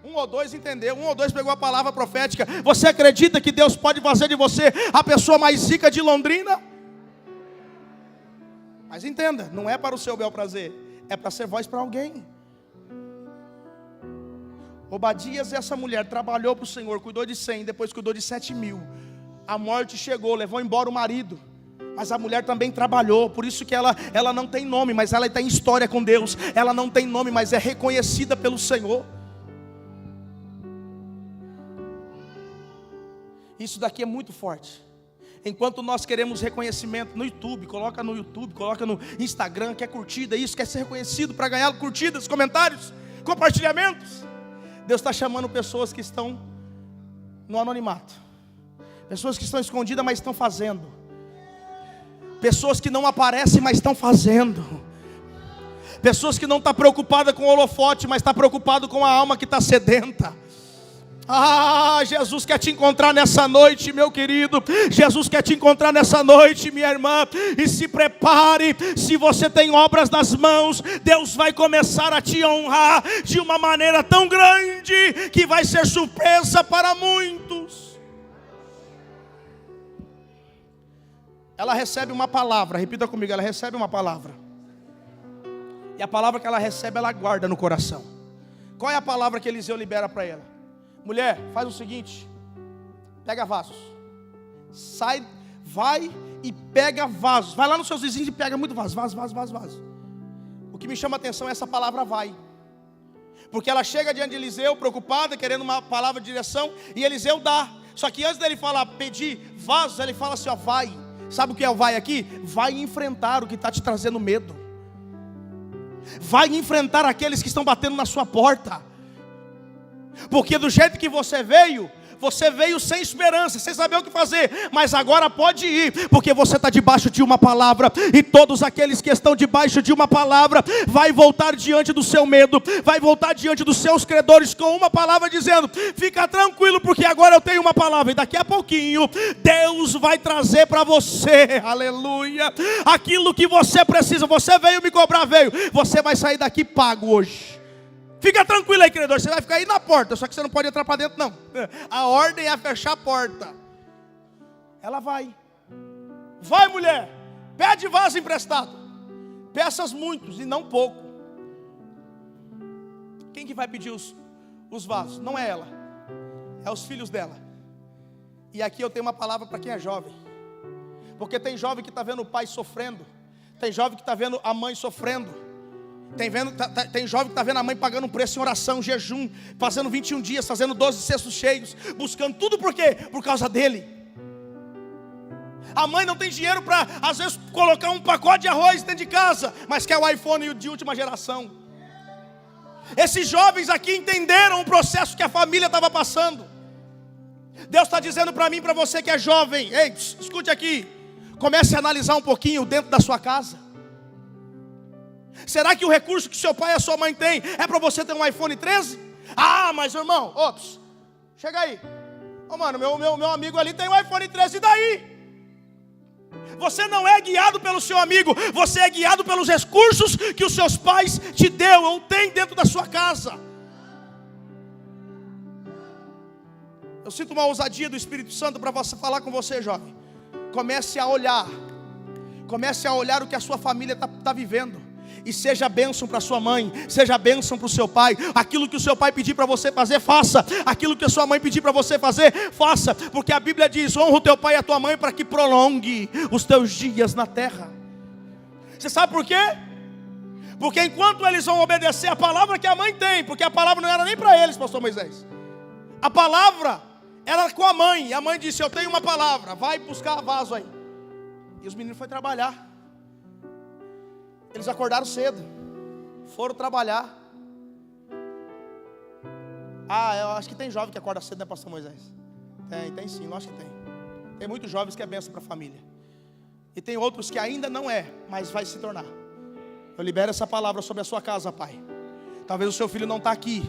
Um ou dois entendeu, um ou dois pegou a palavra profética. Você acredita que Deus pode fazer de você a pessoa mais rica de Londrina? Mas entenda, não é para o seu bel prazer, é para ser voz para alguém. Obadias, essa mulher trabalhou para o Senhor, cuidou de 100, depois cuidou de 7.000. A morte chegou, levou embora o marido. Mas a mulher também trabalhou, por isso que ela não tem nome, mas ela tem história com Deus. Ela não tem nome, mas é reconhecida pelo Senhor. Isso daqui é muito forte. Enquanto nós queremos reconhecimento no YouTube, coloca no Instagram, quer curtida, isso, quer ser reconhecido para ganhar curtidas, comentários, compartilhamentos. Deus está chamando pessoas que estão no anonimato, pessoas que estão escondidas, mas estão fazendo, pessoas que não aparecem, mas estão fazendo, pessoas que não estão preocupadas com o holofote, mas estão preocupadas com a alma que está sedenta. Ah, Jesus quer te encontrar nessa noite, meu querido. Jesus quer te encontrar nessa noite, minha irmã. E se prepare, se você tem obras nas mãos, Deus vai começar a te honrar de uma maneira tão grande que vai ser surpresa para muitos. Ela recebe uma palavra, repita comigo, ela recebe uma palavra. E a palavra que ela recebe, ela guarda no coração. Qual é a palavra que Eliseu libera para ela? Mulher, faz o seguinte, pega vasos, sai, vai e pega vasos, vai lá nos seus vizinhos e pega muito vaso. O que me chama a atenção é essa palavra vai, porque ela chega diante de Eliseu preocupada, querendo uma palavra de direção, e Eliseu dá, só que antes dele falar, pedir vasos, ele fala assim, ó, vai. Sabe o que é o vai aqui? Vai enfrentar o que está te trazendo medo, vai enfrentar aqueles que estão batendo na sua porta. Porque do jeito que você veio sem esperança, sem saber o que fazer, mas agora pode ir, porque você está debaixo de uma palavra, e todos aqueles que estão debaixo de uma palavra, vai voltar diante do seu medo, vai voltar diante dos seus credores com uma palavra dizendo, fica tranquilo, porque agora eu tenho uma palavra, e daqui a pouquinho, Deus vai trazer para você, aleluia, aquilo que você precisa. Você veio me cobrar, você vai sair daqui pago hoje. Fica tranquilo aí, credor, você vai ficar aí na porta, só que você não pode entrar para dentro não. A ordem é fechar a porta. Ela vai, mulher, pede vaso emprestado, peças muitos e não pouco. Quem que vai pedir os vasos? Não é ela, é os filhos dela. E aqui eu tenho uma palavra para quem é jovem, porque tem jovem que está vendo o pai sofrendo, tem jovem que está vendo a mãe sofrendo, tem jovem que está vendo a mãe pagando um preço em oração, jejum, fazendo 21 dias, fazendo 12 cestos cheios, buscando tudo por quê? Por causa dele. A mãe não tem dinheiro para, às vezes, colocar um pacote de arroz dentro de casa, mas quer o iPhone de última geração. Esses jovens aqui entenderam o processo que a família estava passando. Deus está dizendo para mim e para você que é jovem, ei, escute aqui, comece a analisar um pouquinho dentro da sua casa. Será que o recurso que seu pai e a sua mãe têm é para você ter um iPhone 13? Ah, mas irmão, ops, chega aí. Ô mano, meu amigo ali tem um iPhone 13, e daí? Você não é guiado pelo seu amigo, você é guiado pelos recursos que os seus pais te deu ou têm dentro da sua casa. Eu sinto uma ousadia do Espírito Santo para você falar com você, jovem. Comece a olhar o que a sua família está vivendo. E seja bênção para sua mãe, seja bênção para o seu pai. Aquilo que o seu pai pedir para você fazer, faça. Aquilo que a sua mãe pedir para você fazer, faça. Porque a Bíblia diz, honra o teu pai e a tua mãe para que prolongue os teus dias na terra. Você sabe por quê? Porque enquanto eles vão obedecer a palavra que a mãe tem, porque a palavra não era nem para eles, pastor Moisés, a palavra era com a mãe. E a mãe disse, eu tenho uma palavra, vai buscar vaso aí. E os meninos foram trabalhar. Eles acordaram cedo, foram trabalhar. Ah, eu acho que tem jovem que acorda cedo, né, pastor Moisés? Tem sim, eu acho que tem. Tem muitos jovens que é bênção para a família. E tem outros que ainda não é, mas vai se tornar. Eu libero essa palavra sobre a sua casa, Pai. Talvez o seu filho não está aqui,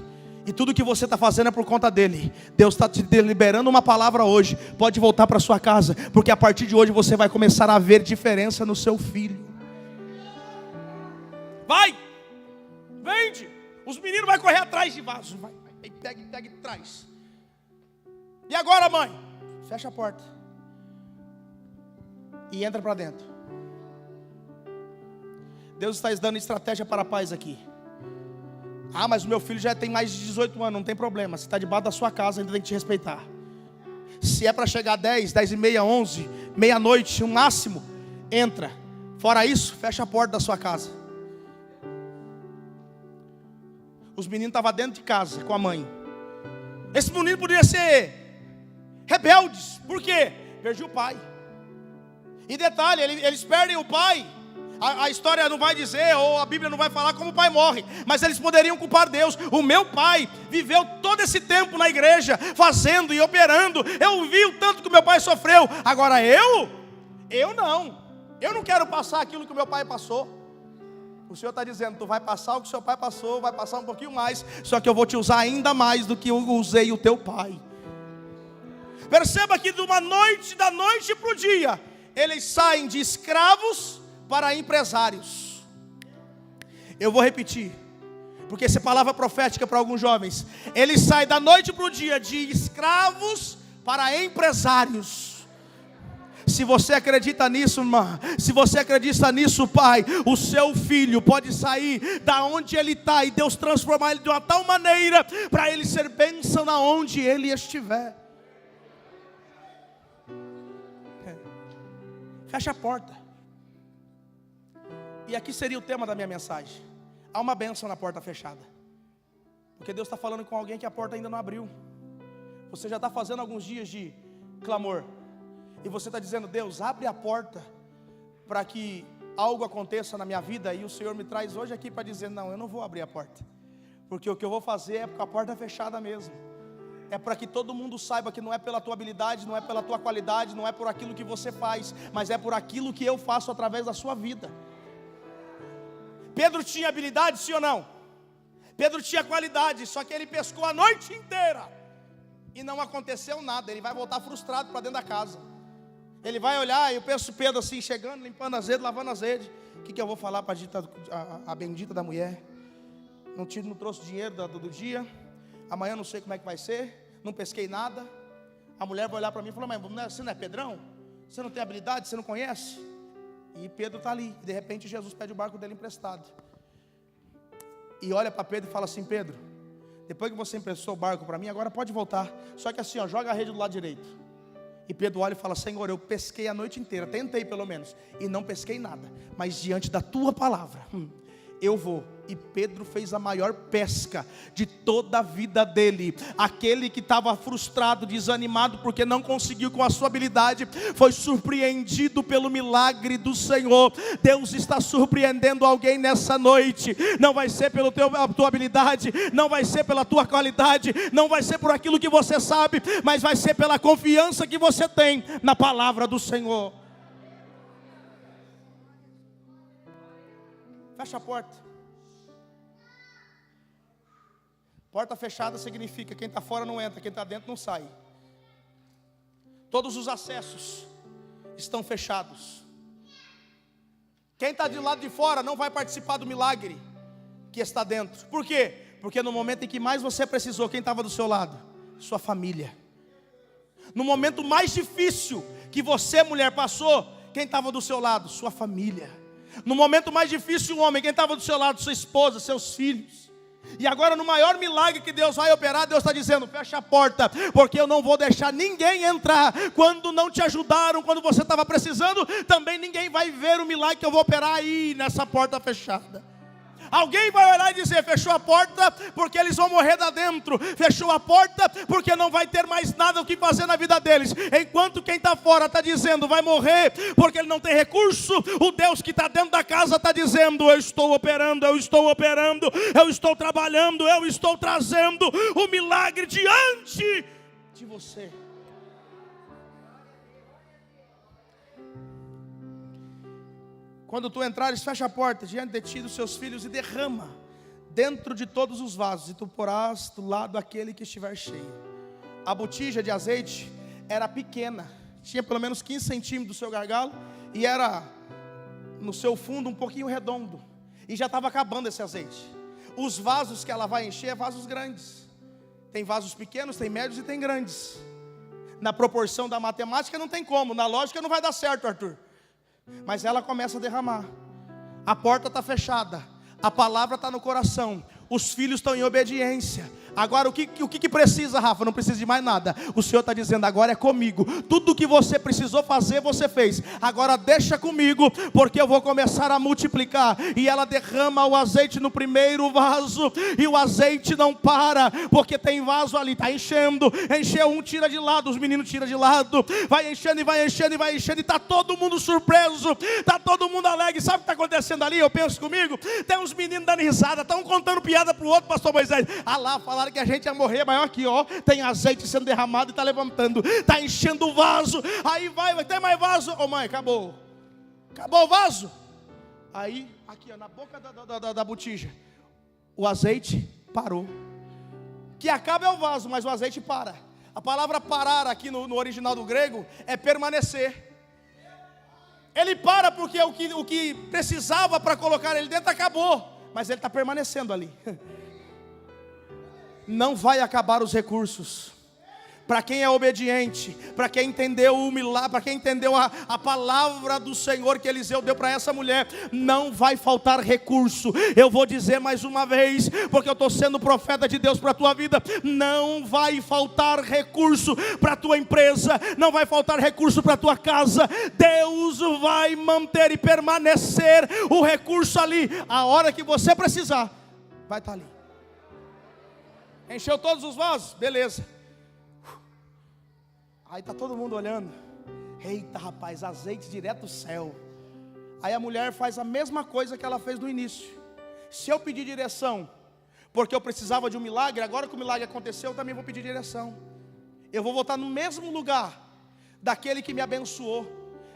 e tudo que você está fazendo é por conta dele. Deus está te liberando uma palavra hoje. Pode voltar para sua casa, porque a partir de hoje você vai começar a ver diferença no seu filho. Vai, vende. Os meninos vão correr atrás de vaso. Vai, pega e traz. E agora, mãe? Fecha a porta e entra para dentro. Deus está dando estratégia para a paz aqui. Ah, mas o meu filho já tem mais de 18 anos, não tem problema. Se está debaixo da sua casa, ainda tem que te respeitar. Se é para chegar 10, 10 e meia, 11, meia-noite, no máximo, entra. Fora isso, fecha a porta da sua casa. Os meninos estavam dentro de casa com a mãe. Esse menino poderia ser rebeldes. Por quê? Perdi o pai. E detalhe, eles perdem o pai. A história não vai dizer, ou a Bíblia não vai falar como o pai morre, mas eles poderiam culpar Deus. O meu pai viveu todo esse tempo na igreja, fazendo e operando. Eu vi o tanto que o meu pai sofreu. Agora eu não. Eu não quero passar aquilo que o meu pai passou. O Senhor está dizendo, tu vai passar o que o seu pai passou, vai passar um pouquinho mais, só que eu vou te usar ainda mais do que eu usei o teu pai. Perceba que da noite para o dia, eles saem de escravos para empresários. Eu vou repetir, porque essa é palavra profética para alguns jovens. Ele sai da noite para o dia de escravos para empresários. Se você acredita nisso, irmã, se você acredita nisso, pai, o seu filho pode sair da onde ele está e Deus transformar ele de uma tal maneira para ele ser bênção na onde ele estiver. Fecha a porta. E aqui seria o tema da minha mensagem. Há uma bênção na porta fechada. Porque Deus está falando com alguém que a porta ainda não abriu. Você já está fazendo alguns dias de clamor. E você está dizendo, Deus, abre a porta para que algo aconteça na minha vida. E o Senhor me traz hoje aqui para dizer, não, eu não vou abrir a porta. Porque o que eu vou fazer é com a porta fechada mesmo. É para que todo mundo saiba que não é pela tua habilidade, não é pela tua qualidade, não é por aquilo que você faz, mas é por aquilo que eu faço através da sua vida. Pedro tinha habilidade, sim ou não? Pedro tinha qualidade, só que ele pescou a noite inteira e não aconteceu nada. Ele vai voltar frustrado para dentro da casa. Ele vai olhar, e eu penso Pedro assim, chegando, limpando as redes, lavando as redes. O que eu vou falar para a bendita da mulher? Não trouxe dinheiro do dia. Amanhã não sei como é que vai ser. Não pesquei nada. A mulher vai olhar para mim e falar, mas você não é Pedrão? Você não tem habilidade, você não conhece? E Pedro está ali. De repente Jesus pede o barco dele emprestado. E olha para Pedro e fala assim, Pedro, depois que você emprestou o barco para mim, agora pode voltar. Só que assim, ó, joga a rede do lado direito. E Pedro olha e fala, Senhor, eu pesquei a noite inteira, tentei pelo menos, e não pesquei nada. Mas diante da tua palavra, eu vou. E Pedro fez a maior pesca de toda a vida dele. Aquele que estava frustrado, desanimado, porque não conseguiu com a sua habilidade, foi surpreendido pelo milagre do Senhor. Deus está surpreendendo alguém nessa noite. Não vai ser pela tua habilidade, não vai ser pela tua qualidade, não vai ser por aquilo que você sabe, mas vai ser pela confiança que você tem na palavra do Senhor. Fecha a porta. Porta fechada significa quem está fora não entra, quem está dentro não sai. Todos os acessos estão fechados. Quem está de lado de fora não vai participar do milagre que está dentro. Por quê? Porque no momento em que mais você precisou, quem estava do seu lado? Sua família. No momento mais difícil que você, mulher, passou, quem estava do seu lado? Sua família. No momento mais difícil, o homem, quem estava do seu lado? Sua esposa, seus filhos. E agora no maior milagre que Deus vai operar, Deus está dizendo, fecha a porta, porque eu não vou deixar ninguém entrar. Quando não te ajudaram, quando você estava precisando, também ninguém vai ver o milagre que eu vou operar aí nessa porta fechada. Alguém vai olhar e dizer, fechou a porta porque eles vão morrer lá dentro. Fechou a porta porque não vai ter mais nada o que fazer na vida deles. Enquanto quem está fora está dizendo, vai morrer porque ele não tem recurso. O Deus que está dentro da casa está dizendo, eu estou operando, eu estou trabalhando, eu estou trazendo o milagre diante de você. Quando tu entrares, fecha a porta diante de ti e dos seus filhos e derrama dentro de todos os vasos, e tu porás do lado aquele que estiver cheio. A botija de azeite era pequena, tinha pelo menos 15 centímetros do seu gargalo, e era no seu fundo um pouquinho redondo, e já estava acabando esse azeite. Os vasos que ela vai encher é vasos grandes. Tem vasos pequenos, tem médios e tem grandes. Na proporção da matemática não tem como, na lógica não vai dar certo, Arthur. Mas ela começa a derramar. A porta está fechada, a palavra está no coração, os filhos estão em obediência. Agora o que precisa, Rafa? Não precisa de mais nada. O Senhor está dizendo, agora é comigo. Tudo o que você precisou fazer, você fez. Agora deixa comigo, porque eu vou começar a multiplicar. E ela derrama o azeite no primeiro vaso, e o azeite não para, porque tem vaso ali, está enchendo. Encheu um, tira de lado, os meninos tiram de lado. Vai enchendo e vai enchendo e vai enchendo. E está todo mundo surpreso, está todo mundo alegre. Sabe o que está acontecendo ali? Eu penso comigo, tem uns meninos dando risada, estão contando piada para o outro, pastor Moisés. Ah lá, falaram que a gente ia morrer, mas aqui ó, tem azeite sendo derramado e está levantando, está enchendo o vaso. Aí vai ter mais vaso. Ô mãe, acabou o vaso. Aí, aqui ó, na boca da botija, o azeite parou. Que acaba é o vaso, mas o azeite para. A palavra parar aqui no original do grego é permanecer. Ele para porque o que precisava para colocar ele dentro acabou, mas ele está permanecendo ali. Não vai acabar os recursos. Para quem é obediente, para quem entendeu o milagre, para quem entendeu a palavra do Senhor que Eliseu deu para essa mulher, não vai faltar recurso. Eu vou dizer mais uma vez, porque eu estou sendo profeta de Deus para a tua vida. Não vai faltar recurso para a tua empresa, não vai faltar recurso para a tua casa. Deus vai manter e permanecer o recurso ali. A hora que você precisar, vai estar ali. Encheu todos os vasos? Beleza. Aí está todo mundo olhando. Eita rapaz, azeite direto do céu. Aí a mulher faz a mesma coisa que ela fez no início. Se eu pedir direção, porque eu precisava de um milagre, agora que o milagre aconteceu, eu também vou pedir direção. Eu vou voltar no mesmo lugar daquele que me abençoou.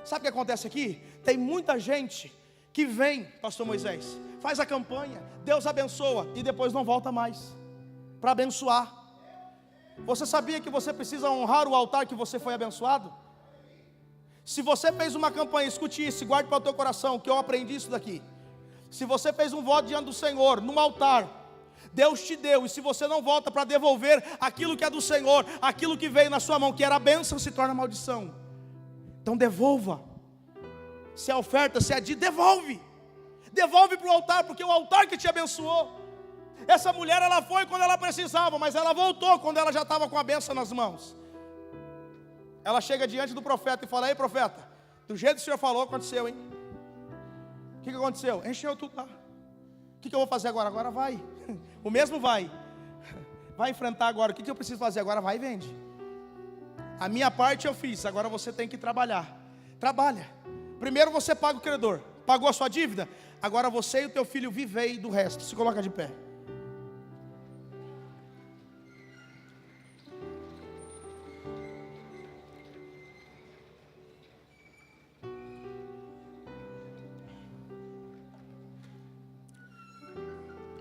Sabe o que acontece aqui? Tem muita gente que vem, pastor Moisés, faz a campanha, Deus abençoa e depois não volta mais para abençoar. Você sabia que você precisa honrar o altar que você foi abençoado? Se você fez uma campanha, escute isso, guarde para o teu coração, que eu aprendi isso daqui. Se você fez um voto diante do Senhor, num altar, Deus te deu, e se você não volta para devolver aquilo que é do Senhor, aquilo que veio na sua mão, que era a bênção, se torna maldição. Então devolva. Se é oferta, se é de, devolve para o altar, porque é o altar que te abençoou. Essa mulher, ela foi quando ela precisava, mas ela voltou quando ela já estava com a bênção nas mãos. Ela chega diante do profeta e fala: ei profeta, do jeito que o senhor falou, aconteceu, hein? O que aconteceu? Encheu tudo lá. O que eu vou fazer agora? Agora vai. O mesmo vai enfrentar agora. O que eu preciso fazer agora? Vai e vende. A minha parte eu fiz, agora você tem que trabalhar. Trabalha. Primeiro você paga o credor. Pagou a sua dívida? Agora você e o teu filho vivei do resto. Se coloca de pé.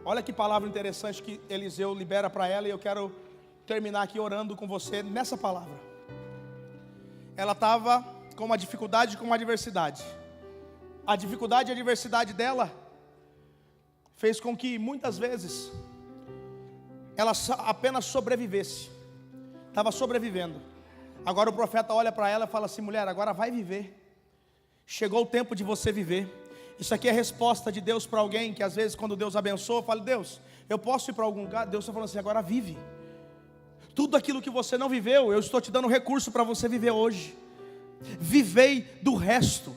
Olha que palavra interessante que Eliseu libera para ela, e eu quero terminar aqui orando com você nessa palavra. Ela estava com uma dificuldade, com uma adversidade. A dificuldade e a adversidade dela fez com que muitas vezes ela apenas sobrevivesse. Estava sobrevivendo. Agora o profeta olha para ela e fala assim: mulher, agora vai viver. Chegou o tempo de você viver. Isso aqui é a resposta de Deus para alguém que às vezes quando Deus abençoa, fala: Deus, eu posso ir para algum lugar? Deus está falando assim: agora vive. Tudo aquilo que você não viveu, eu estou te dando recurso para você viver hoje. Vivei do resto.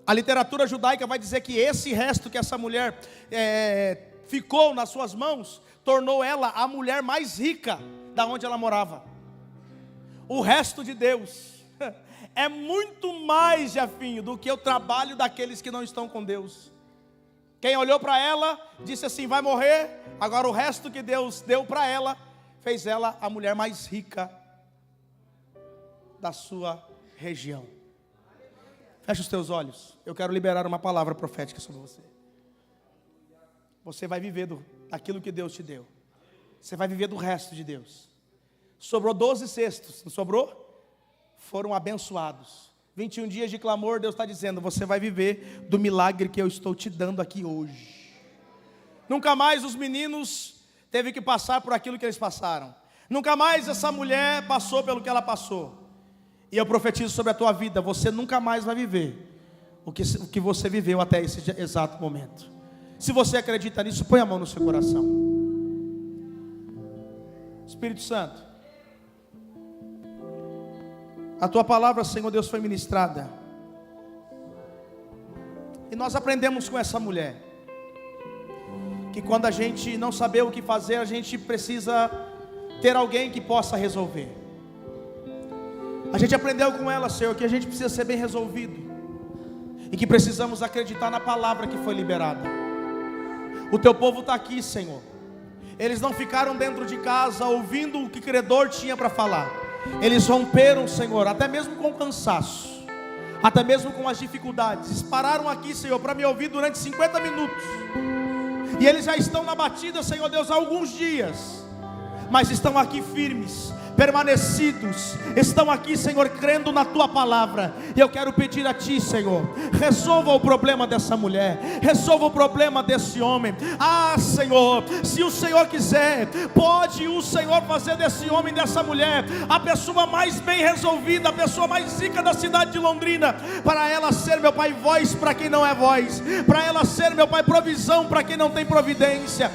A literatura judaica vai dizer que esse resto que essa mulher ficou nas suas mãos, tornou ela a mulher mais rica da onde ela morava. O resto de Deus é muito mais, Jefinho, do que o trabalho daqueles que não estão com Deus. Quem olhou para ela, disse assim: vai morrer. Agora o resto que Deus deu para ela, fez ela a mulher mais rica da sua região. Feche os teus olhos. Eu quero liberar uma palavra profética sobre você. Você vai viver daquilo que Deus te deu. Você vai viver do resto de Deus. Sobrou 12 cestos, não sobrou? Foram abençoados. 21 dias de clamor, Deus está dizendo, você vai viver do milagre que eu estou te dando aqui hoje. Nunca mais os meninos teve que passar por aquilo que eles passaram. Nunca mais essa mulher passou pelo que ela passou. E eu profetizo sobre a tua vida, você nunca mais vai viver o que você viveu até esse exato momento. Se você acredita nisso, põe a mão no seu coração. Espírito Santo, a tua palavra, Senhor Deus, foi ministrada. E nós aprendemos com essa mulher que quando a gente não saber o que fazer, a gente precisa ter alguém que possa resolver. A gente aprendeu com ela, Senhor, que a gente precisa ser bem resolvido e que precisamos acreditar na palavra que foi liberada. O teu povo está aqui, Senhor. Eles não ficaram dentro de casa ouvindo o que o credor tinha para falar. Eles romperam, Senhor, até mesmo com cansaço, até mesmo com as dificuldades. Eles pararam aqui, Senhor, para me ouvir durante 50 minutos. E eles já estão na batida, Senhor Deus, há alguns dias, mas estão aqui firmes, permanecidos, estão aqui, Senhor, crendo na tua palavra. E eu quero pedir a ti, Senhor, resolva o problema dessa mulher, resolva o problema desse homem. Senhor, se o Senhor quiser, pode o Senhor fazer desse homem, dessa mulher, a pessoa mais bem resolvida, a pessoa mais rica da cidade de Londrina, para ela ser, meu Pai, voz para quem não é voz, para ela ser, meu Pai, provisão para quem não tem providência.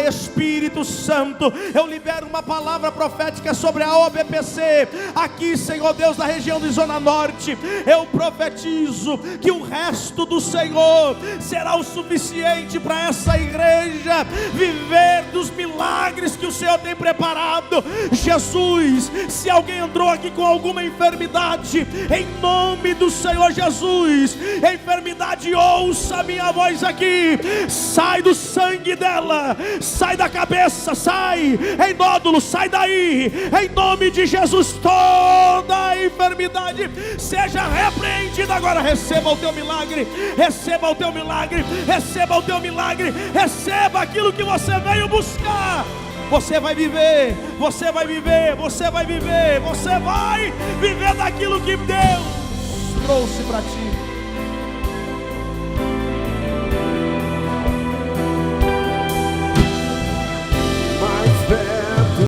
Espírito Santo, eu libero uma palavra profética sobre a OBPC, aqui, Senhor Deus, da região de Zona Norte. Eu profetizo que o resto do Senhor será o suficiente para essa igreja viver dos milagres que o Senhor tem preparado. Jesus, se alguém entrou aqui com alguma enfermidade, em nome do Senhor Jesus, enfermidade, ouça a minha voz aqui, sai do sangue dela, sai da cabeça, sai em nódulo, sai daí, em nome de Jesus. Toda a enfermidade seja repreendida agora. Receba o teu milagre, receba o teu milagre, receba o teu milagre, receba aquilo que você veio buscar. Você vai viver, você vai viver, você vai viver, você vai viver daquilo que Deus trouxe para ti.